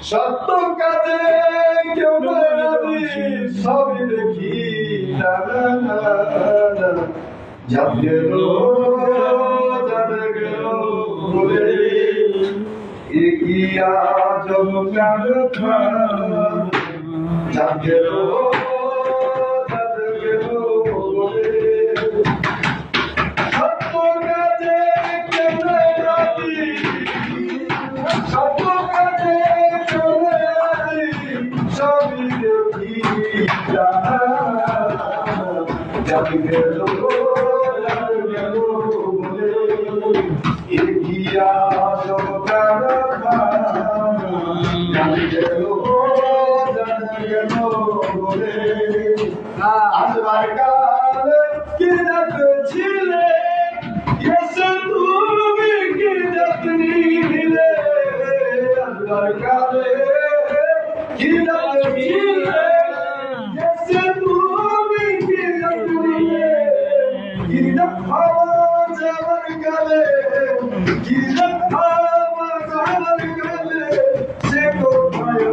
সত্য কাজে কেউ আমি সবই দেখি যাব গেল যাবে গেল বলে এগিয়া জমকার যাব গেল যাবে গেল বলে সত্য কাজে কেউ আমি সত্য কাজে সবই দেখি যাবে গেল বলে এগিয়া জমকার যাবে গেল বলে আসবার কালে কি দেখছিলে এসে তুমি কি দেখছিলে আসবার কালে কি দেখছিলে এসে তুমি কি দেখছিলে কি দেখাবা যাবার কালে কি দেখাবা যাবার কালে সে কোথায়